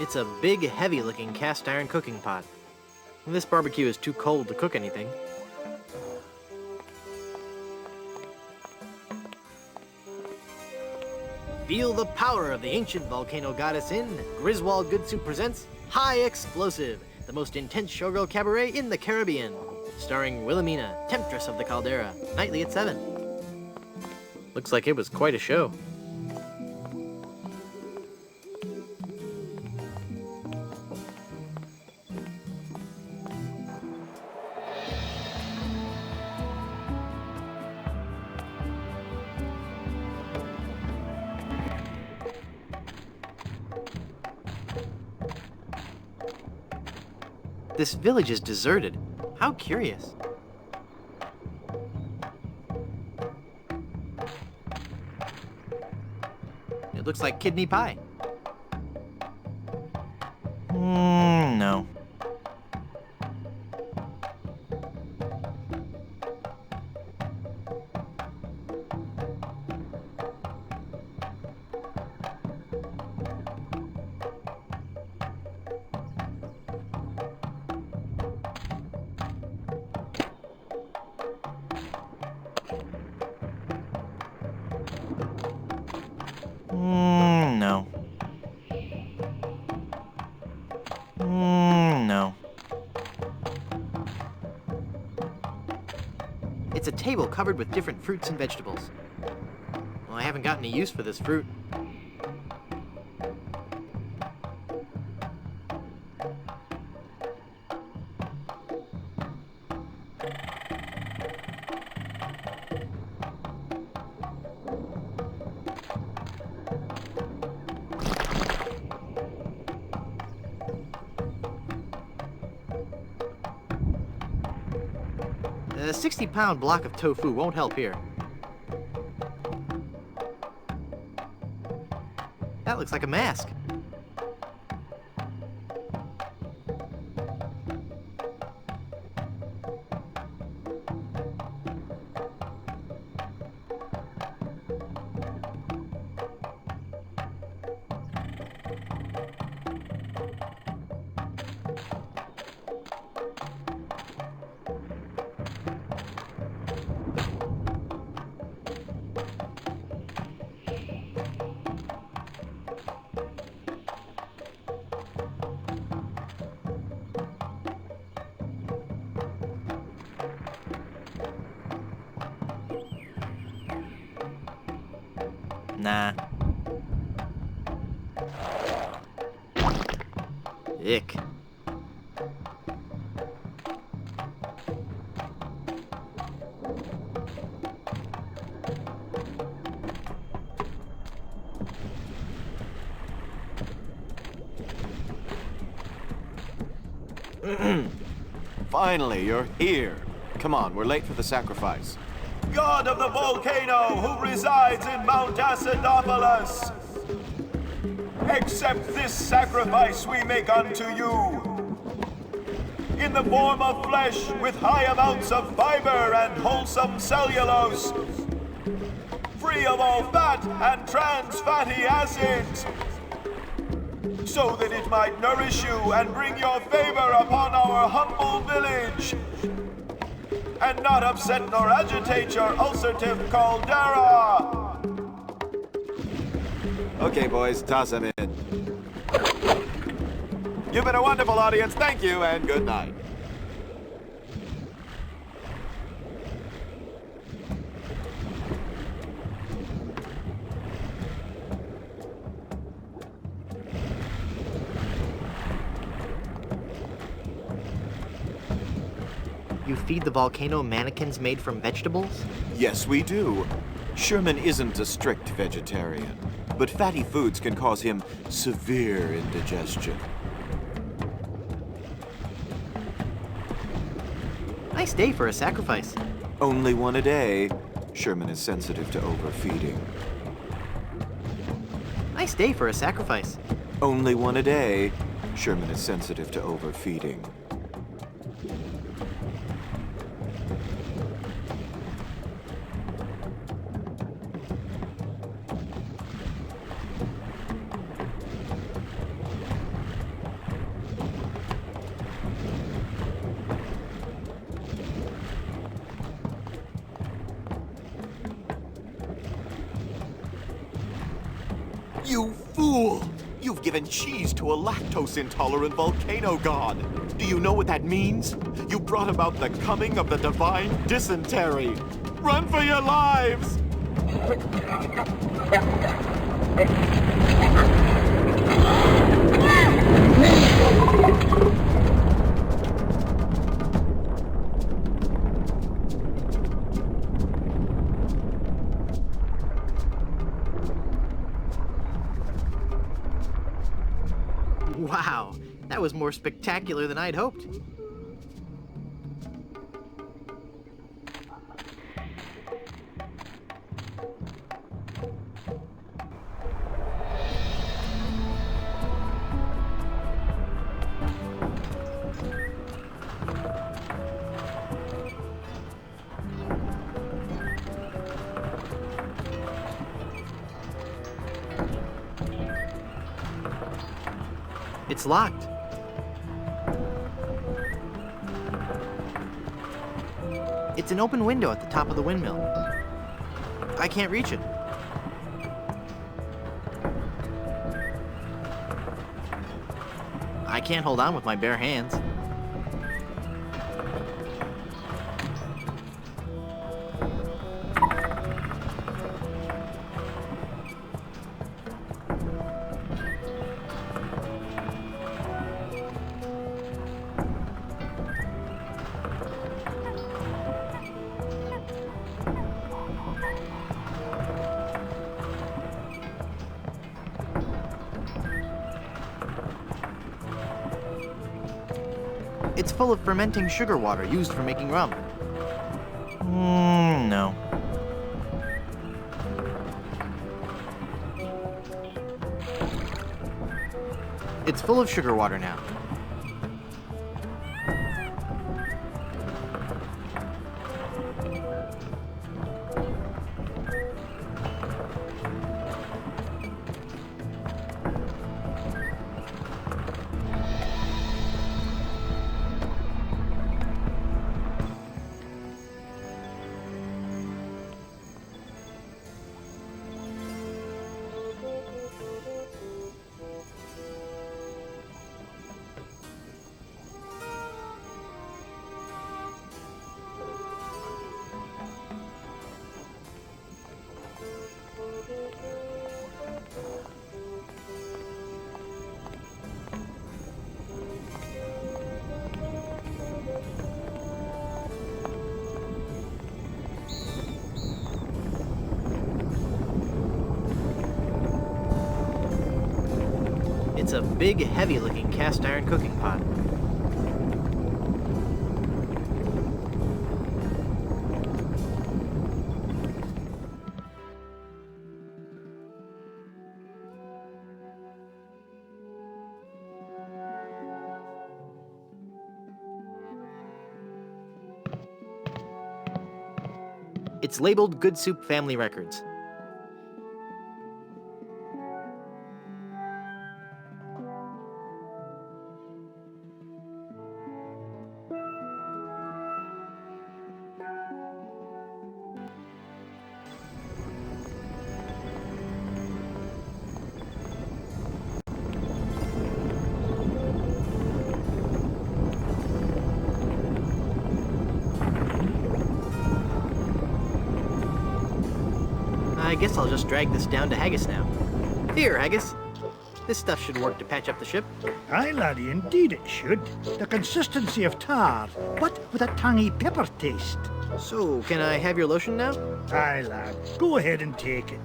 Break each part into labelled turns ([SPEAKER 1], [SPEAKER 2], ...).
[SPEAKER 1] It's a big, heavy-looking cast iron cooking pot. This barbecue is too cold to cook anything. Feel the power of the ancient volcano goddess in Griswold Good Soup presents High Explosive, the most intense showgirl cabaret in the Caribbean. Starring Wilhelmina, Temptress of the Caldera, nightly at 7. Looks like it was quite a show. This village is deserted. How curious. It looks like kidney pie. No. No. No. It's a table covered with different fruits and vegetables. Well, I haven't got any use for this fruit. A 60-pound block of tofu won't help here. That looks like a mask. Nah. Ick.
[SPEAKER 2] Finally, you're here. Come on, we're late for the sacrifice.
[SPEAKER 3] God of the volcano who resides in Mount Acidopolis, accept this sacrifice we make unto you. In the form of flesh with high amounts of fiber and wholesome cellulose, free of all fat and trans fatty acids, so that it might nourish you and bring your favor upon our humble village, and not upset nor agitate your ulcerative caldera.
[SPEAKER 2] Okay, boys, toss him in. You've been a wonderful audience. Thank you, and good night.
[SPEAKER 1] You feed the volcano mannequins made from vegetables?
[SPEAKER 2] Yes, we do. Sherman isn't a strict vegetarian, but fatty foods can cause him severe indigestion.
[SPEAKER 1] Nice day for a sacrifice.
[SPEAKER 2] Only one a day. Sherman is sensitive to overfeeding.
[SPEAKER 1] Nice day for a sacrifice.
[SPEAKER 2] Only one a day. Sherman is sensitive to overfeeding. You fool! You've given cheese to a lactose-intolerant volcano god. Do you know what that means? You brought about the coming of the divine dysentery. Run for your lives!
[SPEAKER 1] Wow, that was more spectacular than I'd hoped. It's locked. It's an open window at the top of the windmill. I can't reach it. I can't hold on with my bare hands. It's full of fermenting sugar water used for making rum. No. It's full of sugar water now. It's a big, heavy-looking cast iron cooking pot. It's labeled Good Soup Family Records. I guess I'll just drag this down to Haggis now. Here, Haggis. This stuff should work to patch up the ship.
[SPEAKER 4] Aye, laddie, indeed it should. The consistency of tar, but with a tangy pepper taste.
[SPEAKER 1] So, can I have your lotion now?
[SPEAKER 4] Aye, lad, go ahead and take it.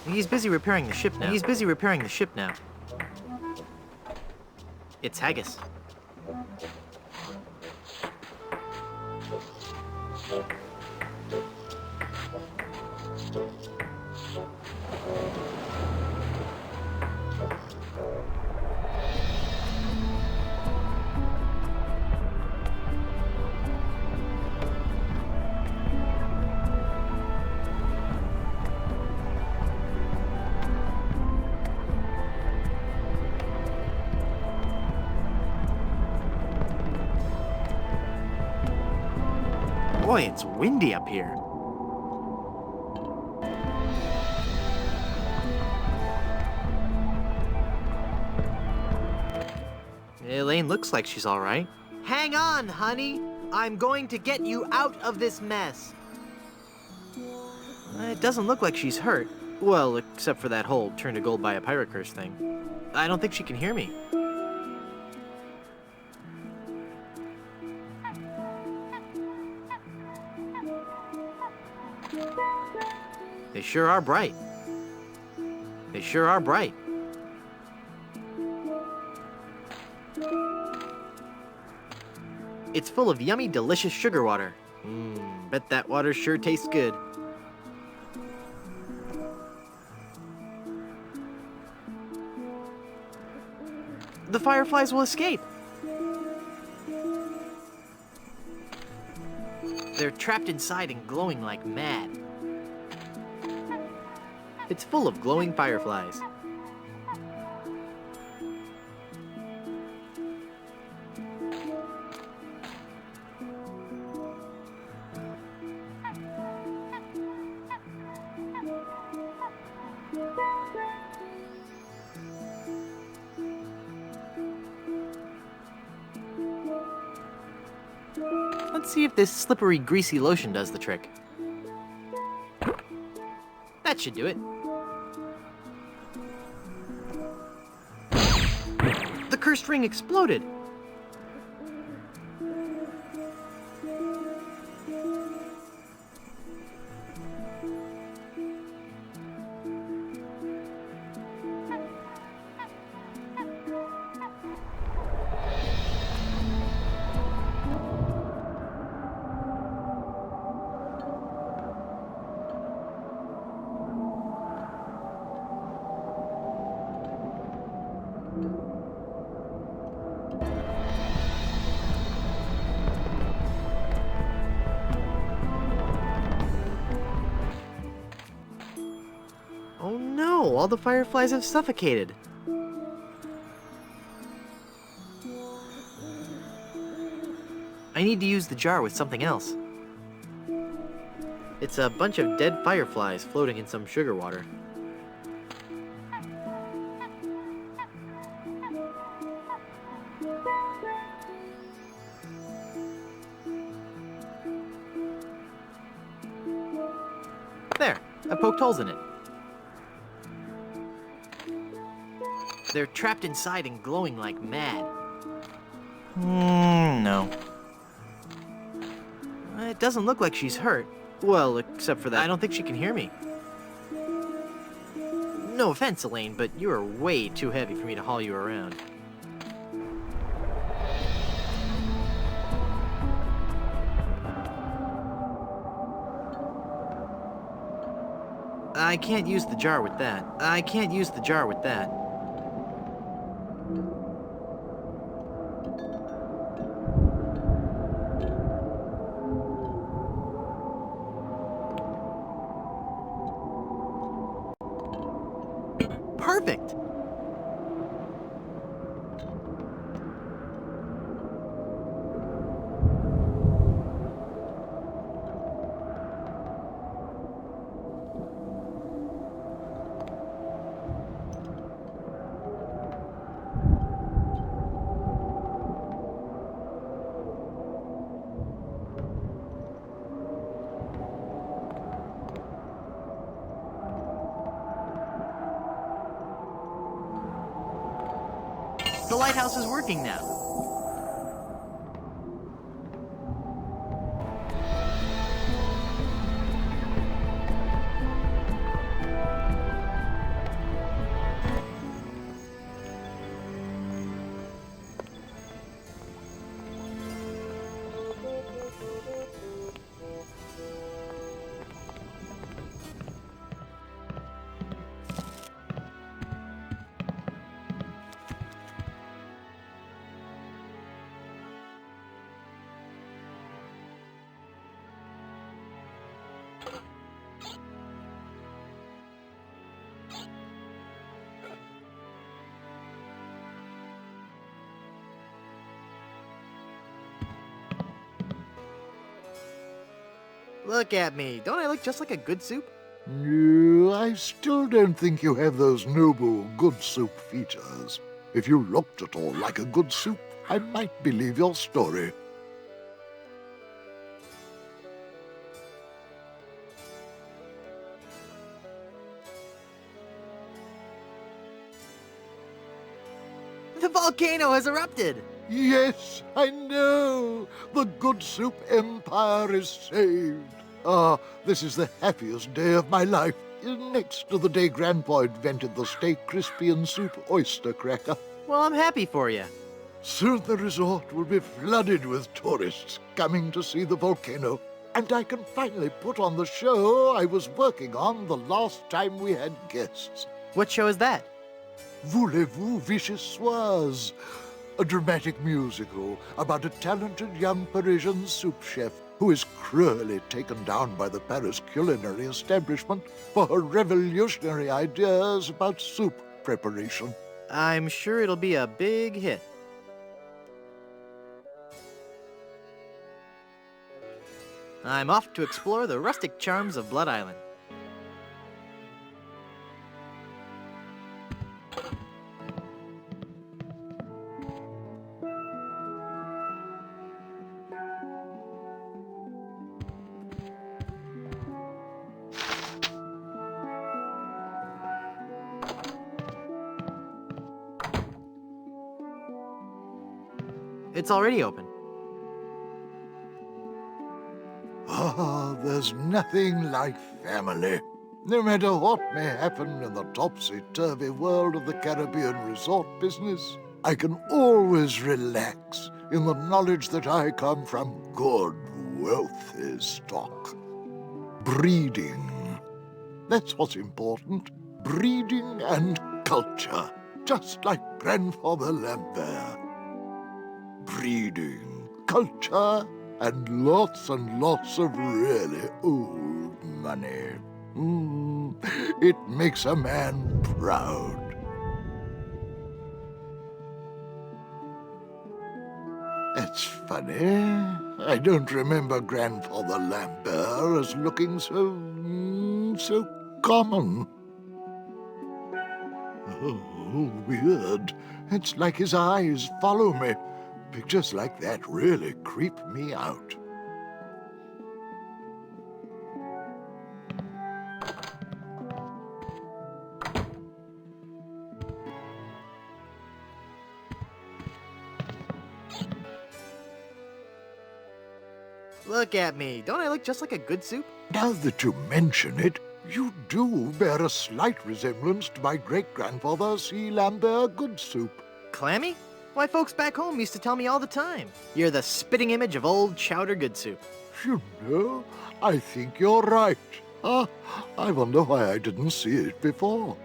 [SPEAKER 1] He's busy repairing the ship now. It's Haggis. Boy, it's windy up here. Elaine looks like she's all right. Hang on, honey. I'm going to get you out of this mess. It doesn't look like she's hurt. Well, except for that whole turn to gold by a pirate curse thing. I don't think she can hear me. They sure are bright. They sure are bright. It's full of yummy, delicious sugar water. Bet that water sure tastes good. The fireflies will escape. They're trapped inside and glowing like mad. It's full of glowing fireflies. Let's see if this slippery, greasy lotion does the trick. That should do it. The cursed ring exploded. Oh no, all the fireflies have suffocated. I need to use the jar with something else. It's a bunch of dead fireflies floating in some sugar water. There, I poked holes in it. They're trapped inside and glowing like mad. No. It doesn't look like she's hurt. Well, except for that, I don't think she can hear me. No offense, Elaine, but you are way too heavy for me to haul you around. I can't use the jar with that. I can't use the jar with that. Perfect! The lighthouse is working now. Look at me. Don't I look just like a good soup?
[SPEAKER 5] No, I still don't think you have those noble good soup features. If you looked at all like a good soup, I might believe your story.
[SPEAKER 1] The volcano has erupted!
[SPEAKER 5] Yes, I know. The Good Soup Empire is saved. Ah, this is the happiest day of my life, next to the day Grandpa invented the Stay Crispy and Soup oyster cracker.
[SPEAKER 1] Well, I'm happy for you.
[SPEAKER 5] Soon the resort will be flooded with tourists coming to see the volcano, and I can finally put on the show I was working on the last time we had guests.
[SPEAKER 1] What show is that?
[SPEAKER 5] Voulez-vous Vichyssoise? A dramatic musical about a talented young Parisian soup chef who is cruelly taken down by the Paris culinary establishment for her revolutionary ideas about soup preparation.
[SPEAKER 1] I'm sure it'll be a big hit. I'm off to explore the rustic charms of Blood Island. It's already open.
[SPEAKER 5] Ah, there's nothing like family. No matter what may happen in the topsy-turvy world of the Caribbean resort business, I can always relax in the knowledge that I come from good, wealthy stock. Breeding. That's what's important. Breeding and culture, just like Grandfather Lambert. Breeding, culture, and lots of really old money. It makes a man proud. It's funny. I don't remember Grandfather Lambert as looking so common. Oh, weird. It's like his eyes follow me. Pictures like that really creep me out.
[SPEAKER 1] Look at me. Don't I look just like a good soup?
[SPEAKER 5] Now that you mention it, you do bear a slight resemblance to my great-grandfather C. Lambert Goodsoup.
[SPEAKER 1] Clammy? Why, folks back home used to tell me all the time. You're the spitting image of old Chowder Good Soup.
[SPEAKER 5] You know, I think you're right. I wonder why I didn't see it before.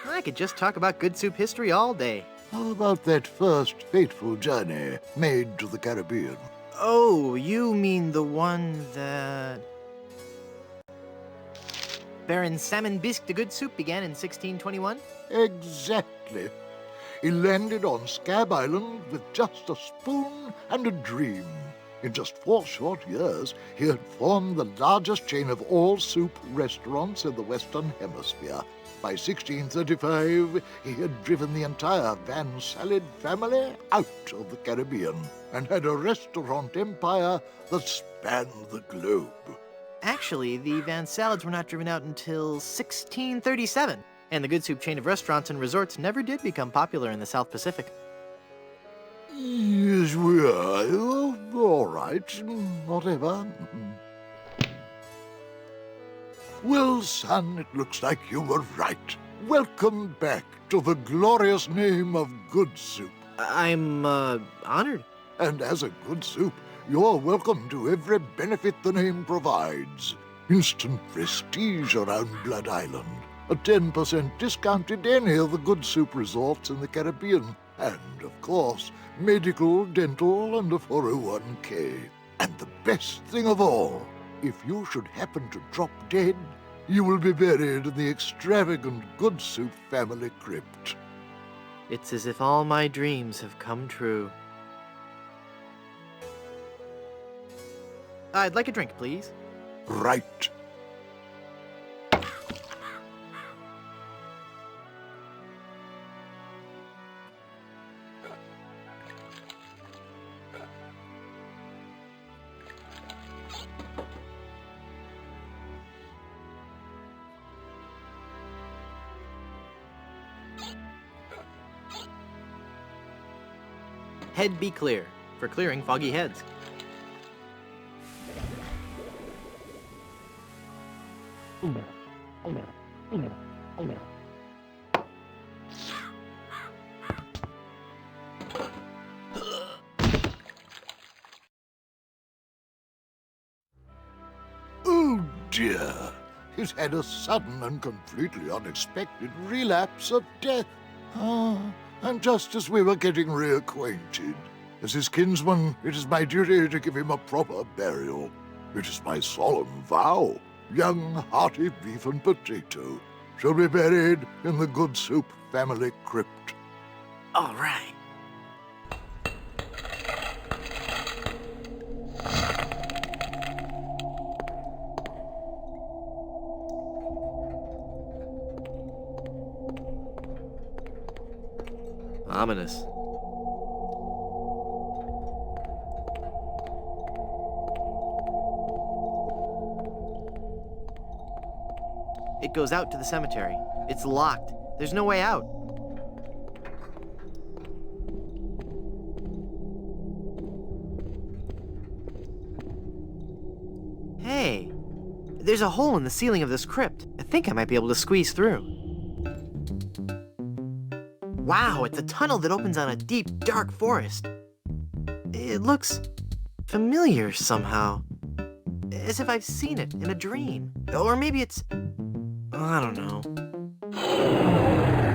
[SPEAKER 1] I could just talk about good soup history all day.
[SPEAKER 5] How about that first fateful journey made to the Caribbean?
[SPEAKER 1] Oh, you mean the one that... Baron Salmon Bisque de Good Soup began in 1621?
[SPEAKER 5] Exactly. He landed on Scab Island with just a spoon and a dream. In just 4 short years, he had formed the largest chain of all-soup restaurants in the Western Hemisphere. By 1635, he had driven the entire Van Salad family out of the Caribbean and had a restaurant empire that spanned the globe.
[SPEAKER 1] Actually, the Van Salads were not driven out until 1637, and the Good Soup chain of restaurants and resorts never did become popular in the South Pacific.
[SPEAKER 5] Yes, we are. Oh, all right, whatever. Well, son, it looks like you were right. Welcome back to the glorious name of Good Soup.
[SPEAKER 1] I'm, honored.
[SPEAKER 5] And as a Good Soup, you're welcome to every benefit the name provides. Instant prestige around Blood Island, a 10% discount at any of the Good Soup resorts in the Caribbean, and, of course, medical, dental, and a 401k. And the best thing of all, if you should happen to drop dead, you will be buried in the extravagant Good Soup family crypt.
[SPEAKER 1] It's as if all my dreams have come true. I'd like a drink, please.
[SPEAKER 5] Right.
[SPEAKER 1] Head be clear, for clearing foggy heads.
[SPEAKER 5] Oh dear. He's had a sudden and completely unexpected relapse of death. And just as we were getting reacquainted, as his kinsman, it is my duty to give him a proper burial. It is my solemn vow. Young, hearty beef and potato shall be buried in the Good Soup family crypt.
[SPEAKER 1] All right. Ominous. It goes out to the cemetery. It's locked. There's no way out. Hey, there's a hole in the ceiling of this crypt. I think I might be able to squeeze through. Wow, it's a tunnel that opens on a deep, dark forest. It looks familiar somehow. As if I've seen it in a dream. Or maybe it's... I don't know.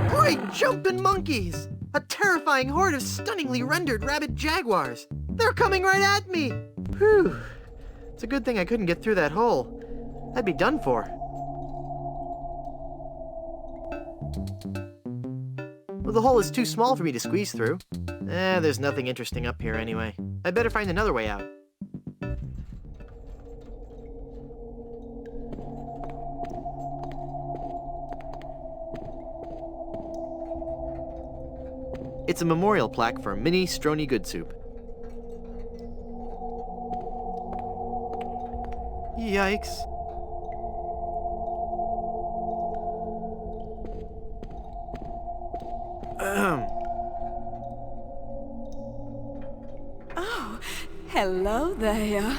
[SPEAKER 1] Great jumping monkeys! A terrifying horde of stunningly rendered rabid jaguars. They're coming right at me! Whew. It's a good thing I couldn't get through that hole. I'd be done for. Well, the hole is too small for me to squeeze through. There's nothing interesting up here anyway. I'd better find another way out. It's a memorial plaque for Minnie Strony Goodsoup. Yikes.
[SPEAKER 6] Oh, hello there.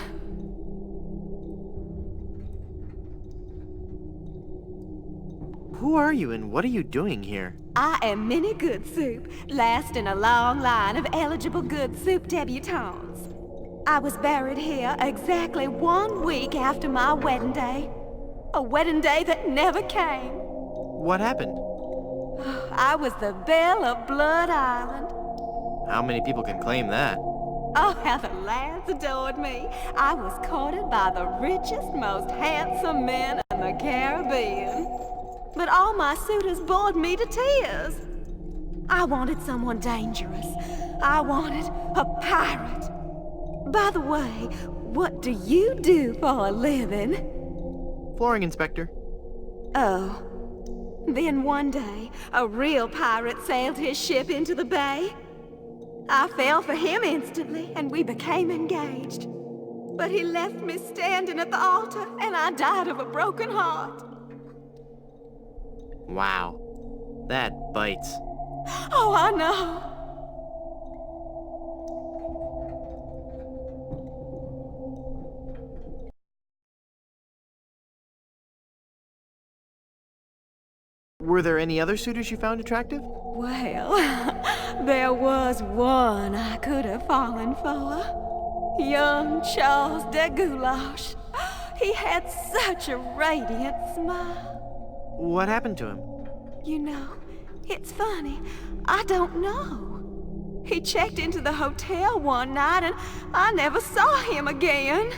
[SPEAKER 1] Who are you and what are you doing here?
[SPEAKER 6] I am Minnie Goodsoup, last in a long line of eligible Goodsoup debutantes. I was buried here exactly 1 week after my wedding day. A wedding day that never came.
[SPEAKER 1] What happened?
[SPEAKER 6] I was the belle of Blood Island.
[SPEAKER 1] How many people can claim that?
[SPEAKER 6] Oh, how the lads adored me. I was courted by the richest, most handsome men in the Caribbean. But all my suitors bored me to tears. I wanted someone dangerous. I wanted a pirate. By the way, what do you do for a living?
[SPEAKER 1] Flooring inspector.
[SPEAKER 6] Oh. Then one day, a real pirate sailed his ship into the bay. I fell for him instantly, and we became engaged. But he left me standing at the altar, and I died of a broken heart.
[SPEAKER 1] Wow. That bites.
[SPEAKER 6] Oh, I know.
[SPEAKER 1] Were there any other suitors you found attractive?
[SPEAKER 6] Well, there was one I could have fallen for. Young Charles de Goulash. He had such a radiant smile.
[SPEAKER 1] What happened to him?
[SPEAKER 6] You know, it's funny. I don't know. He checked into the hotel one night and I never saw him again.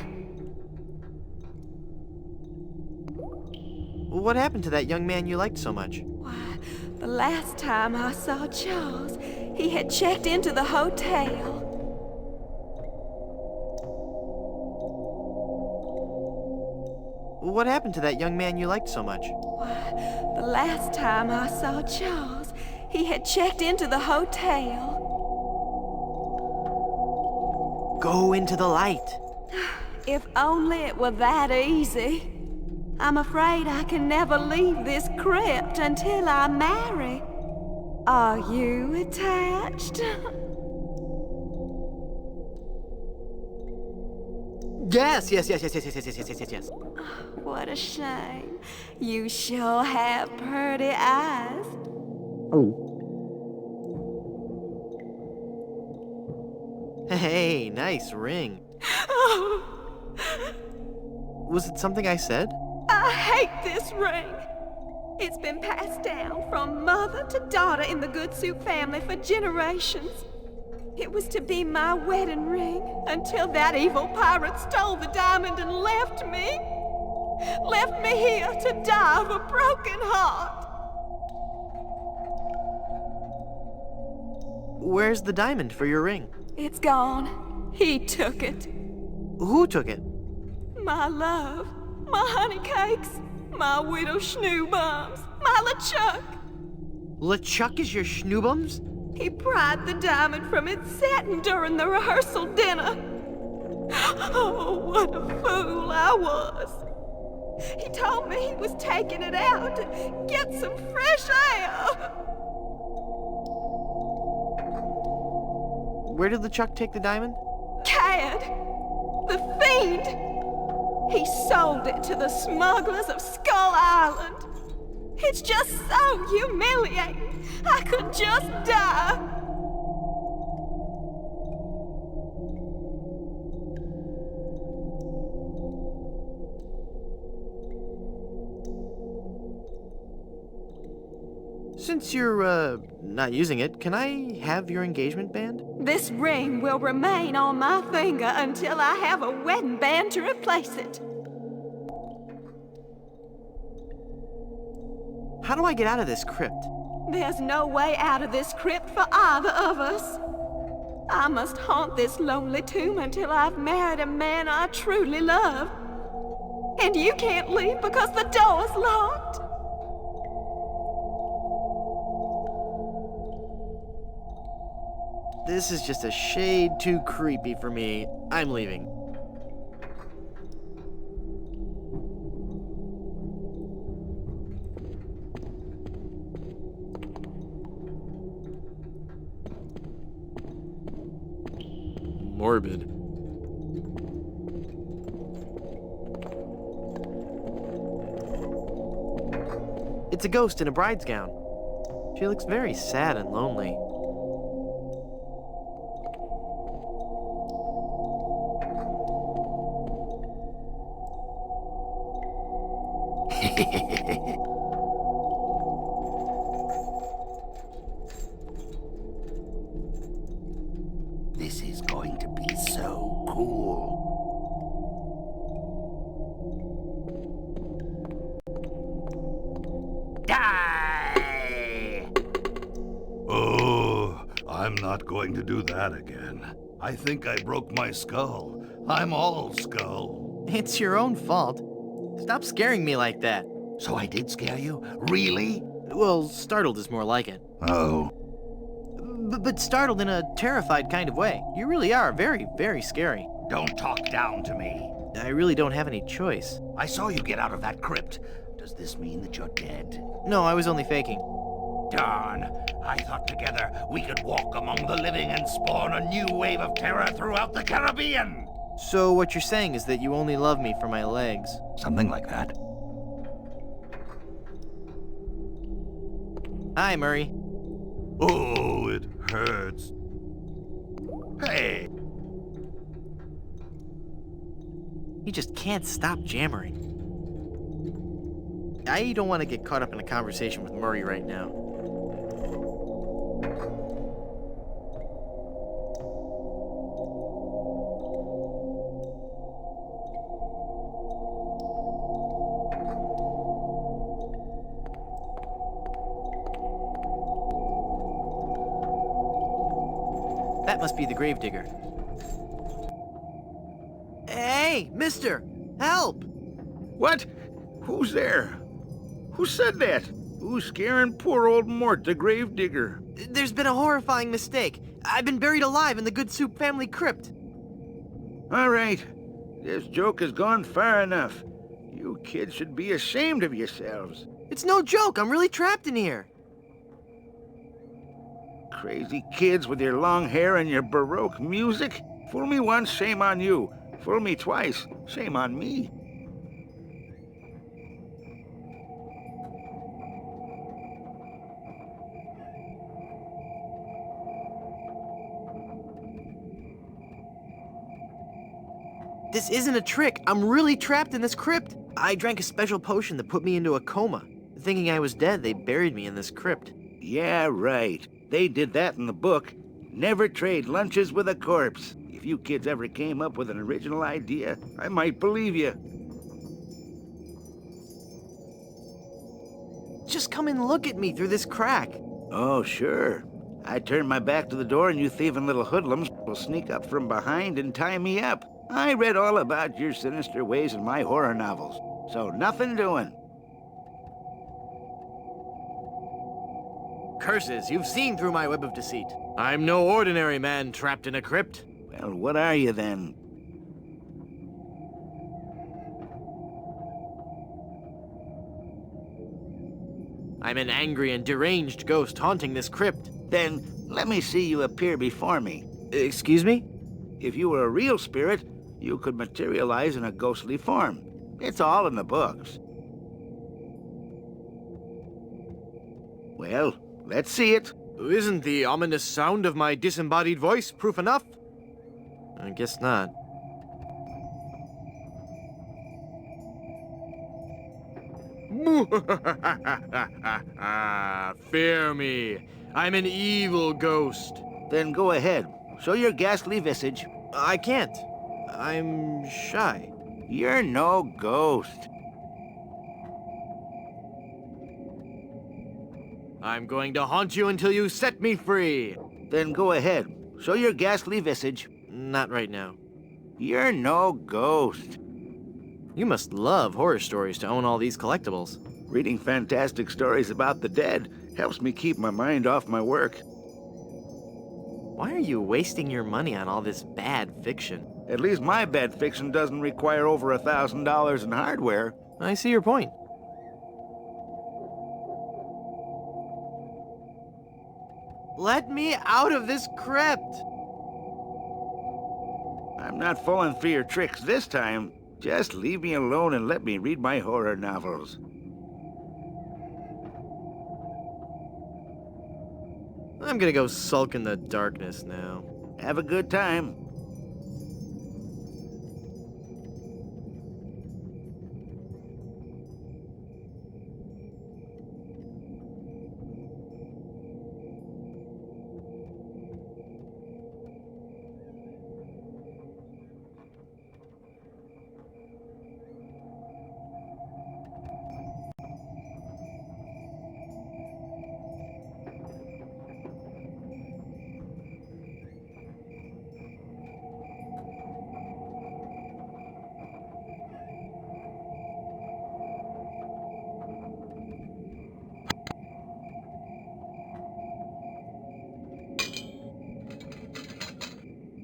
[SPEAKER 1] What happened to that young man you liked so much?
[SPEAKER 6] Why, the last time I saw Charles, he had checked into the hotel.
[SPEAKER 1] What happened to that young man you liked so much?
[SPEAKER 6] Why, the last time I saw Charles, he had checked into the hotel.
[SPEAKER 1] Go into the light.
[SPEAKER 6] If only it were that easy. I'm afraid I can never leave this crypt until I marry. Are you attached?
[SPEAKER 1] Yes.
[SPEAKER 6] What a shame. You sure have pretty eyes.
[SPEAKER 1] Hey, nice ring. Was it something I said?
[SPEAKER 6] I hate this ring. It's been passed down from mother to daughter in the Goodsoup family for generations. It was to be my wedding ring until that evil pirate stole the diamond and left me. Left me here to die of a broken heart.
[SPEAKER 1] Where's the diamond for your ring?
[SPEAKER 6] It's gone. He took it.
[SPEAKER 1] Who took it?
[SPEAKER 6] My love, my honey cakes, my widow schnoobums, my LeChuck.
[SPEAKER 1] LeChuck is your schnoobums?
[SPEAKER 6] He pried the diamond from its satin during the rehearsal dinner. Oh, what a fool I was. He told me he was taking it out to get some fresh air.
[SPEAKER 1] Where did LeChuck take the diamond?
[SPEAKER 6] Cad, the fiend. He sold it to the smugglers of Skull Island. It's just so humiliating. I could just die.
[SPEAKER 1] Since you're, not using it, can I have your engagement band?
[SPEAKER 6] This ring will remain on my finger until I have a wedding band to replace it.
[SPEAKER 1] How do I get out of this crypt?
[SPEAKER 6] There's no way out of this crypt for either of us. I must haunt this lonely tomb until I've married a man I truly love. And you can't leave because the door's locked.
[SPEAKER 1] This is just a shade too creepy for me. I'm leaving. Morbid. It's a ghost in a bride's gown. She looks very sad and lonely.
[SPEAKER 7] This is going to be so cool. Die!
[SPEAKER 8] Oh, I'm not going to do that again. I think I broke my skull. I'm all skull.
[SPEAKER 1] It's your own fault. Stop scaring me like that.
[SPEAKER 7] So I did scare you? Really?
[SPEAKER 1] Well, startled is more like it.
[SPEAKER 8] Oh.
[SPEAKER 1] But startled in a terrified kind of way. You really are very, very scary.
[SPEAKER 7] Don't talk down to me.
[SPEAKER 1] I really don't have any choice.
[SPEAKER 7] I saw you get out of that crypt. Does this mean that you're dead?
[SPEAKER 1] No, I was only faking.
[SPEAKER 7] Darn. I thought together we could walk among the living and spawn a new wave of terror throughout the Caribbean.
[SPEAKER 1] So what you're saying is that you only love me for my legs.
[SPEAKER 7] Something like that.
[SPEAKER 1] Hi, Murray.
[SPEAKER 8] Oh, it hurts.
[SPEAKER 7] Hey,
[SPEAKER 1] He just can't stop jammering. I don't want to get caught up in a conversation with Murray right now. That must be the gravedigger. Hey, mister! Help!
[SPEAKER 9] What? Who's there? Who said that? Who's scaring poor old Mort, the gravedigger?
[SPEAKER 1] There's been a horrifying mistake. I've been buried alive in the Good Soup family crypt.
[SPEAKER 9] All right. This joke has gone far enough. You kids should be ashamed of yourselves.
[SPEAKER 1] It's no joke. I'm really trapped in here.
[SPEAKER 9] Crazy kids with your long hair and your Baroque music. Fool me once, shame on you. Fool me twice, shame on me.
[SPEAKER 1] This isn't a trick. I'm really trapped in this crypt. I drank a special potion that put me into a coma. Thinking I was dead, they buried me in this crypt.
[SPEAKER 9] Yeah, right. They did that in the book. Never trade lunches with a corpse. If you kids ever came up with an original idea, I might believe you.
[SPEAKER 1] Just come and look at me through this crack.
[SPEAKER 9] Oh, sure. I turn my back to the door and you thieving little hoodlums will sneak up from behind and tie me up. I read all about your sinister ways in my horror novels, so nothing doing.
[SPEAKER 1] Curses, you've seen through my web of deceit. I'm no ordinary man trapped in a crypt.
[SPEAKER 9] Well, what are you then?
[SPEAKER 1] I'm an angry and deranged ghost haunting this crypt.
[SPEAKER 9] Then let me see you appear before me.
[SPEAKER 1] Excuse me?
[SPEAKER 9] If you were a real spirit, you could materialize in a ghostly form. It's all in the books. Well, let's see it.
[SPEAKER 1] Isn't the ominous sound of my disembodied voice proof enough? I guess not. Fear me. I'm an evil ghost.
[SPEAKER 9] Then go ahead. Show your ghastly visage.
[SPEAKER 1] I can't. I'm shy.
[SPEAKER 9] You're no ghost.
[SPEAKER 1] I'm going to haunt you until you set me free.
[SPEAKER 9] Then go ahead. Show your ghastly visage.
[SPEAKER 1] Not right now.
[SPEAKER 9] You're no ghost.
[SPEAKER 1] You must love horror stories to own all these collectibles.
[SPEAKER 9] Reading fantastic stories about the dead helps me keep my mind off my work.
[SPEAKER 1] Why are you wasting your money on all this bad fiction?
[SPEAKER 9] At least my bad fiction doesn't require over $1,000 in hardware.
[SPEAKER 1] I see your point. Let me out of this crypt!
[SPEAKER 9] I'm not falling for your tricks this time. Just leave me alone and let me read my horror novels.
[SPEAKER 1] I'm gonna go sulk in the darkness now.
[SPEAKER 9] Have a good time.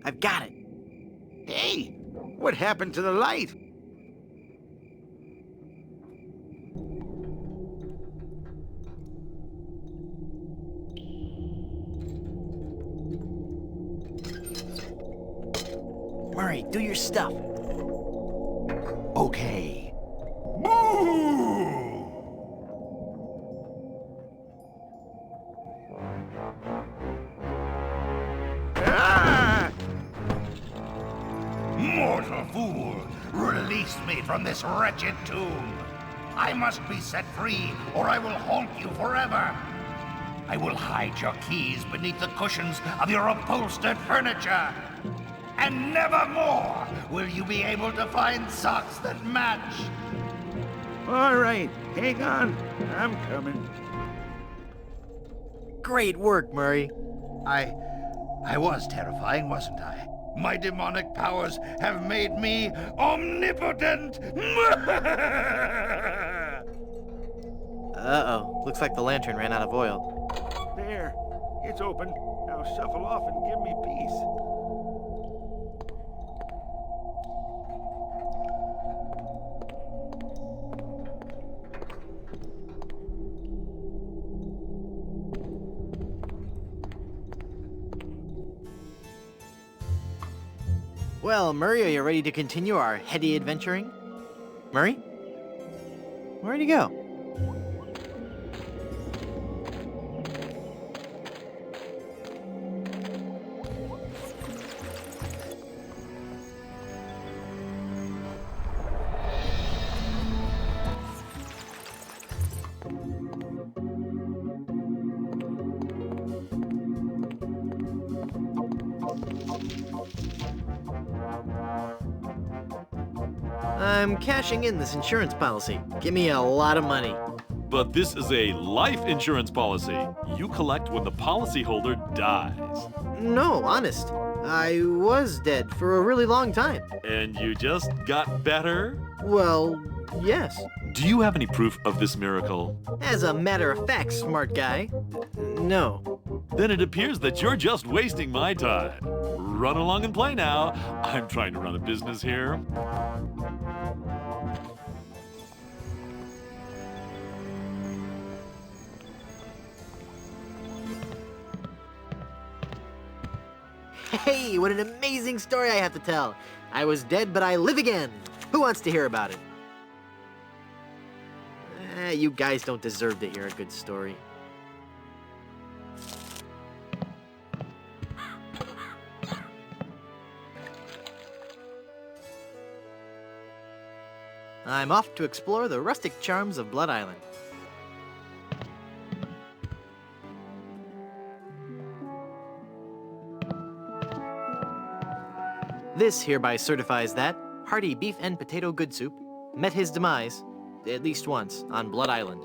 [SPEAKER 1] I've got it.
[SPEAKER 9] Hey, what happened to the light?
[SPEAKER 1] Murray, do your stuff.
[SPEAKER 9] Okay.
[SPEAKER 7] Mortal fool! Release me from this wretched tomb! I must be set free, or I will haunt you forever! I will hide your keys beneath the cushions of your upholstered furniture! And never more will you be able to find socks that match!
[SPEAKER 9] All right, hang on. I'm coming.
[SPEAKER 1] Great work, Murray.
[SPEAKER 7] I was terrifying, wasn't I? My demonic powers have made me omnipotent!
[SPEAKER 1] Uh-oh. Looks like the lantern ran out of oil.
[SPEAKER 9] There. It's open. Now shuffle off and give me peace.
[SPEAKER 1] Well, Murray, are you ready to continue our heady adventuring? Murray? Where'd he go? I'm cashing in this insurance policy. Give me a lot of money.
[SPEAKER 10] But this is a life insurance policy. You collect when the policyholder dies.
[SPEAKER 1] No, honest. I was dead for a really long time.
[SPEAKER 10] And you just got better?
[SPEAKER 1] Well, yes.
[SPEAKER 10] Do you have any proof of this miracle?
[SPEAKER 1] As a matter of fact, smart guy, no.
[SPEAKER 10] Then it appears that you're just wasting my time. Run along and play now. I'm trying to run a business here.
[SPEAKER 1] Hey, what an amazing story I have to tell. I was dead, but I live again. Who wants to hear about it? You guys don't deserve to hear a good story. I'm off to explore the rustic charms of Blood Island. This hereby certifies that hearty beef and potato good soup met his demise, at least once, on Blood Island.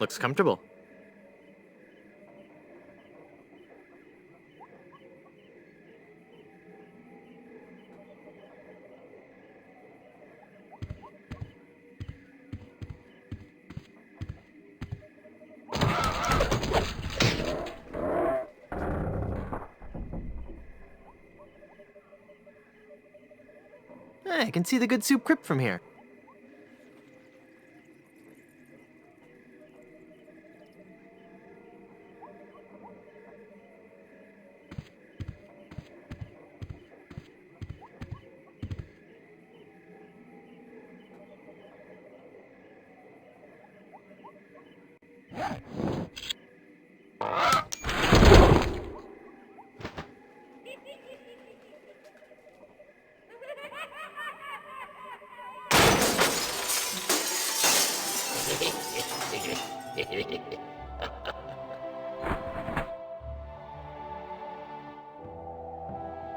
[SPEAKER 1] Looks comfortable. I can see the Good Soup Crypt from here.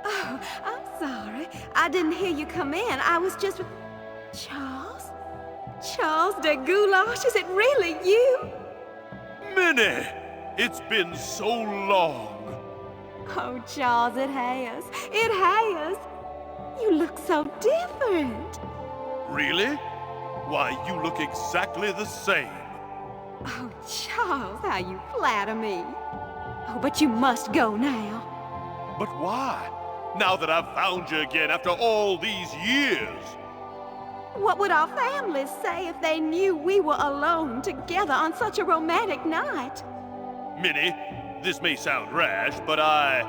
[SPEAKER 6] Oh, I'm sorry. I didn't hear you come in. I was just with... Charles? Charles de Goulash, is it really you?
[SPEAKER 3] Minnie! It's been so long.
[SPEAKER 6] Oh, Charles, it has. It has. You look so different.
[SPEAKER 3] Really? Why, you look exactly the same.
[SPEAKER 6] Oh, Charles, how you flatter me. Oh, but you must go now.
[SPEAKER 3] But why? Now that I've found you again after all these years.
[SPEAKER 6] What would our families say if they knew we were alone together on such a romantic night?
[SPEAKER 3] Minnie, this may sound rash, but I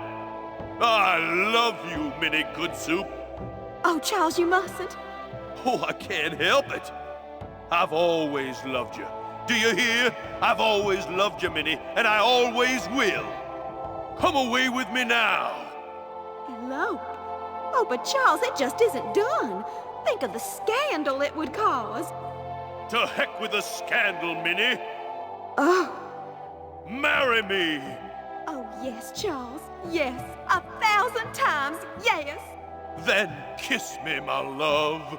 [SPEAKER 3] love you, Minnie Good Soup.
[SPEAKER 6] Oh, Charles, you mustn't.
[SPEAKER 3] Oh, I can't help it. I've always loved you. Do you hear? I've always loved you, Minnie, and I always will. Come away with me now.
[SPEAKER 6] Elope? Oh, but Charles, it just isn't done. Think of the scandal it would cause.
[SPEAKER 3] To heck with the scandal, Minnie.
[SPEAKER 6] Oh.
[SPEAKER 3] Marry me.
[SPEAKER 6] Oh, yes, Charles. Yes. 1,000 times yes.
[SPEAKER 3] Then kiss me, my love.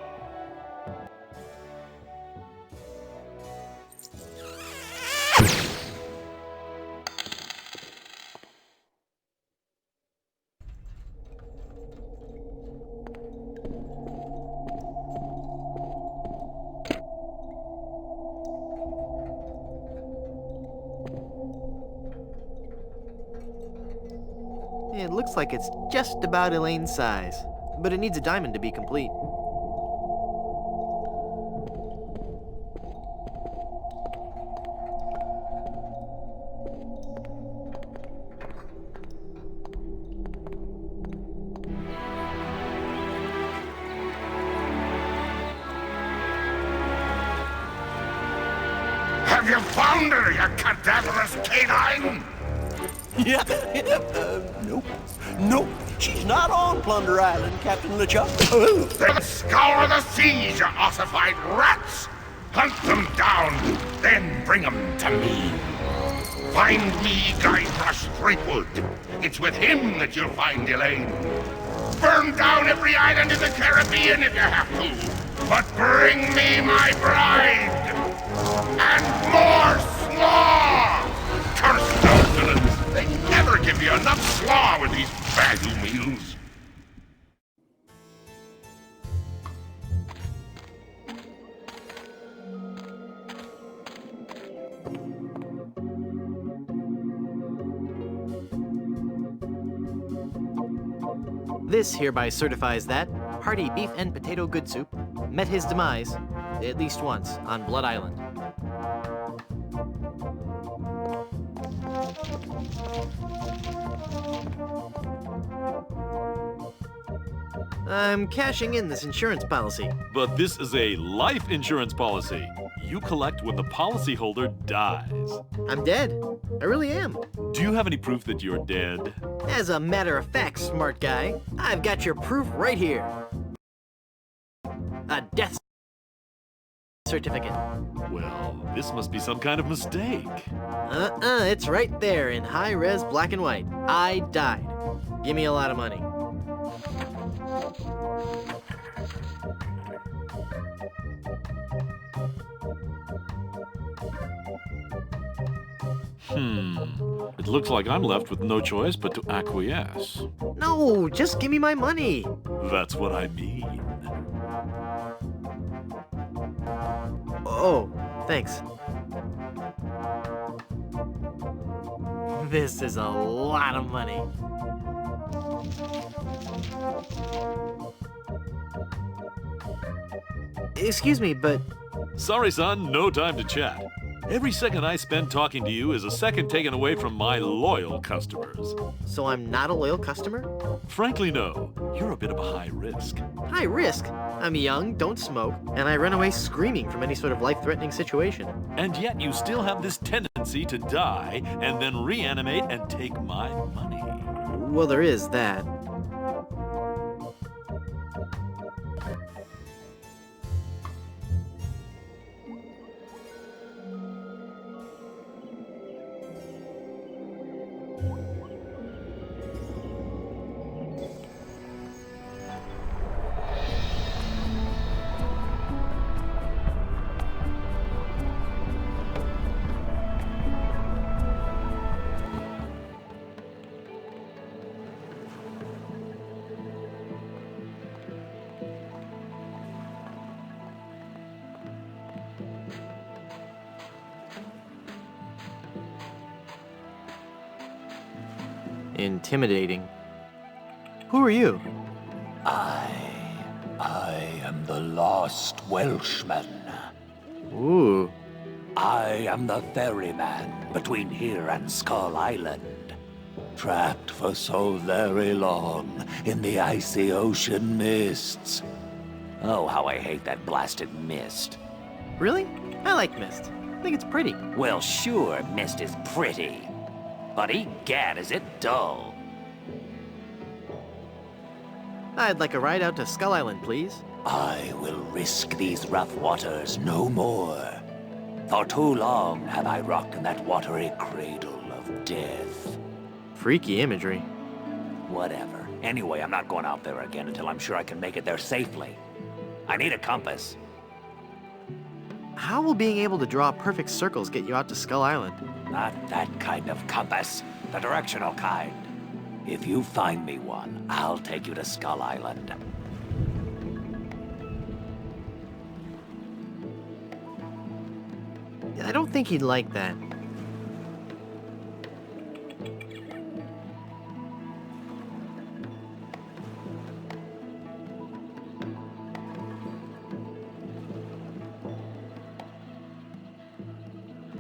[SPEAKER 1] It looks like it's just about Elaine's size, but it needs a diamond to be complete.
[SPEAKER 7] Have you found her, you cadaverous canine?
[SPEAKER 11] Yeah, nope. Nope, she's not on Plunder Island, Captain LeChuck.
[SPEAKER 7] Then scour the seas, you ossified rats! Hunt them down, then bring them to me. Find me Guybrush Threepwood. It's with him that you'll find Elaine. Burn down every island in the Caribbean if you have to. But bring me my bride! And more slaw! Curse those villains! They never give you enough slaw with these value meals.
[SPEAKER 1] This hereby certifies that hearty beef and potato good soup met his demise at least once on Blood Island. I'm cashing in this insurance policy.
[SPEAKER 10] But this is a life insurance policy. You collect when the policyholder dies.
[SPEAKER 1] I'm dead. I really am.
[SPEAKER 10] Do you have any proof that you're dead?
[SPEAKER 1] As a matter of fact, smart guy, I've got your proof right here. A death certificate.
[SPEAKER 10] Well, this must be some kind of mistake.
[SPEAKER 1] It's right there in high-res black and white. I died. Give me a lot of money.
[SPEAKER 10] It looks like I'm left with no choice but to acquiesce.
[SPEAKER 1] No, just give me my money.
[SPEAKER 10] That's what I mean.
[SPEAKER 1] Oh, thanks. This is a lot of money. Excuse me, but...
[SPEAKER 10] Sorry, son, no time to chat. Every second I spend talking to you is a second taken away from my loyal customers.
[SPEAKER 1] So I'm not a loyal customer?
[SPEAKER 10] Frankly, no. You're a bit of a high risk.
[SPEAKER 1] High risk? I'm young, don't smoke, and I run away screaming from any sort of life-threatening situation.
[SPEAKER 10] And yet you still have this tendency to die and then reanimate and take my money.
[SPEAKER 1] Well, there is that. Intimidating. Who are you?
[SPEAKER 11] I am the lost Welshman.
[SPEAKER 1] Ooh.
[SPEAKER 11] I am the ferryman between here and Skull Island. Trapped for so very long in the icy ocean mists. Oh, how I hate that blasted mist.
[SPEAKER 1] Really? I like mist. I think it's pretty.
[SPEAKER 11] Well, sure, mist is pretty. But egad, is it dull.
[SPEAKER 1] I'd like a ride out to Skull Island, please.
[SPEAKER 11] I will risk these rough waters no more. For too long have I rocked in that watery cradle of death.
[SPEAKER 1] Freaky imagery.
[SPEAKER 11] Whatever. Anyway, I'm not going out there again until I'm sure I can make it there safely. I need a compass.
[SPEAKER 1] How will being able to draw perfect circles get you out to Skull Island?
[SPEAKER 11] Not that kind of compass. The directional kind. If you find me one, I'll take you to Skull Island.
[SPEAKER 1] I don't think he'd like that.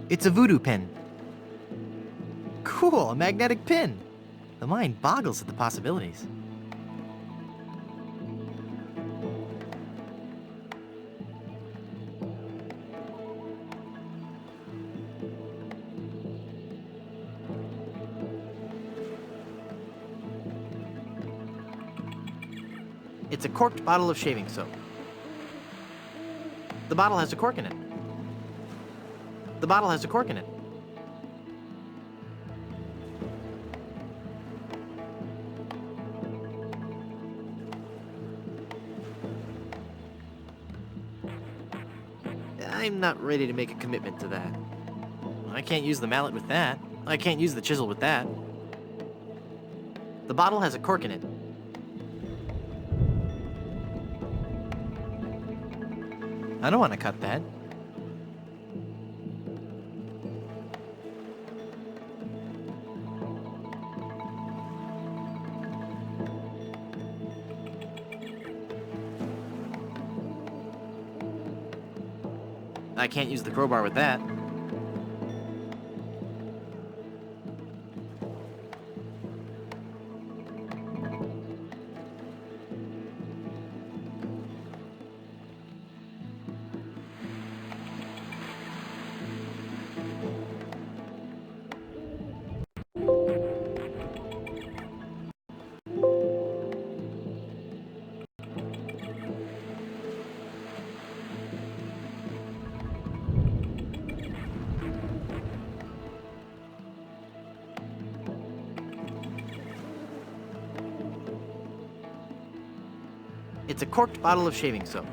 [SPEAKER 1] It's a voodoo pin. Cool, a magnetic pin. The mind boggles at the possibilities. It's a corked bottle of shaving soap. The bottle has a cork in it. The bottle has a cork in it. I'm not ready to make a commitment to that. I can't use the mallet with that. I can't use the chisel with that. The bottle has a cork in it. I don't want to cut that. I can't use the crowbar with that. It's a corked bottle of shaving soap.